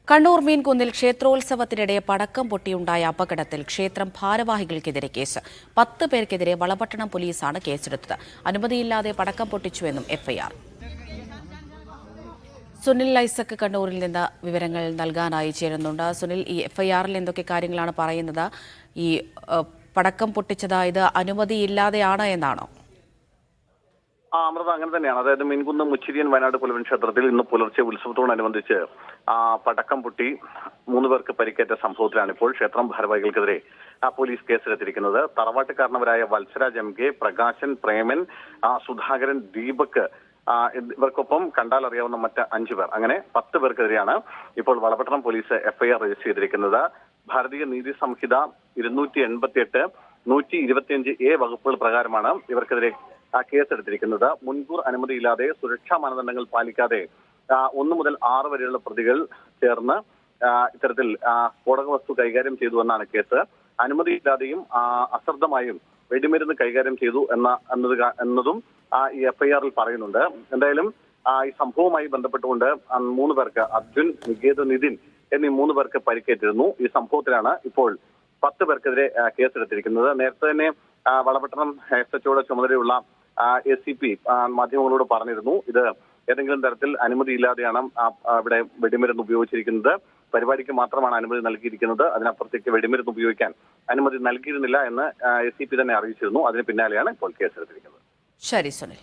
കണ്ണൂർ മീൻകുന്നിൽ ക്ഷേത്രോത്സവത്തിനിടെ പടക്കം പൊട്ടിയുണ്ടായ അപകടത്തിൽ ക്ഷേത്രം ഭാരവാഹികൾക്കെതിരെ കേസ്. 10 പേർക്കെതിരെ വളപട്ടണം പോലീസാണ് കേസെടുത്തത്. അനുമതിയില്ലാതെ പടക്കം പൊട്ടിച്ചുവെന്നും എഫ്ഐആർ. സുനിൽ ഐസക് കണ്ണൂരിൽ നിന്ന് വിവരങ്ങൾ നൽകാനായി ചേരുന്നുണ്ട്. സുനിൽ, ഈ എഫ്ഐആറിൽ എന്തൊക്കെ കാര്യങ്ങളാണ് പറയുന്നത്? ഈ പടക്കം പൊട്ടിച്ചത് ഇത് അനുമതിയില്ലാതെയാണ് എന്നാണോ? അമൃത, അങ്ങനെ തന്നെയാണ്. അതായത് മീൻകുന്ന് മുച്ചിരിയൻ വയനാട് പുലവൻ ക്ഷേത്രത്തിൽ ഇന്ന് പുലർച്ചെ ഉത്സവത്തോടനുബന്ധിച്ച് പടക്കം പൊട്ടി 3 പേർക്ക് പരിക്കേറ്റ സംഭവത്തിലാണ് ഇപ്പോൾ ക്ഷേത്രം ഭാരവാഹികൾക്കെതിരെ പോലീസ് കേസെടുത്തിരിക്കുന്നത്. തറവാട്ടുകാരനവരായ വത്സരാജ് എം കെ, പ്രകാശൻ, പ്രേമൻ, സുധാകരൻ, ദീപക് ഇവർക്കൊപ്പം കണ്ടാൽ അറിയാവുന്ന മറ്റ് 5 പേർ, അങ്ങനെ 10 പേർക്കെതിരെയാണ് ഇപ്പോൾ വളപട്ടണം പോലീസ് എഫ്ഐആർ രജിസ്റ്റർ ചെയ്തിരിക്കുന്നത്. ഭാരതീയ നീതി സംഹിത 288, 125A വകുപ്പുകൾ പ്രകാരമാണ് ഇവർക്കെതിരെ കേസെടുത്തിരിക്കുന്നത്. മുൻകൂർ അനുമതിയില്ലാതെ സുരക്ഷാ മാനദണ്ഡങ്ങൾ പാലിക്കാതെ 1 മുതൽ 6 വരെയുള്ള പ്രതികൾ ചേർന്ന് ഇത്തരത്തിൽ സ്ഫോടക വസ്തു കൈകാര്യം ചെയ്തു എന്നാണ് കേസ്. അനുമതിയില്ലാതെയും അശ്രദ്ധമായും വെടിമരുന്ന് കൈകാര്യം ചെയ്തു എന്നതും ഈ എഫ്ഐആറിൽ പറയുന്നുണ്ട്. എന്തായാലും ഈ സംഭവവുമായി ബന്ധപ്പെട്ടുകൊണ്ട് 3 പേർക്ക്, അർജുൻ, നികേത്, നിതിൻ എന്നീ 3 പേർക്ക് പരിക്കേറ്റിരുന്നു. ഈ സംഭവത്തിലാണ് ഇപ്പോൾ 10 പേർക്കെതിരെ കേസെടുത്തിരിക്കുന്നത്. നേരത്തെ തന്നെ വളപട്ടണം എസ്എച്ച്ഒയുടെ ചുമതലയുള്ള ACP മാധ്യമങ്ങളോട് പറഞ്ഞിരുന്നു, ഇത് ഏതെങ്കിലും തരത്തിൽ അനുമതിയില്ലാതെയാണ് ഇവിടെ വെടിമരുന്ന് ഉപയോഗിച്ചിരിക്കുന്നത്. പരിപാടിക്ക് മാത്രമാണ് അനുമതി നൽകിയിരിക്കുന്നത്, അതിനപ്പുറത്തേക്ക് വെടിമരുന്ന് ഉപയോഗിക്കാൻ അനുമതി നൽകിയിരുന്നില്ല എന്ന് ACP തന്നെ അറിയിച്ചിരുന്നു. അതിന് പിന്നാലെയാണ് ഇപ്പോൾ കേസെടുത്തിരിക്കുന്നത്. ശരി സുനിൽ.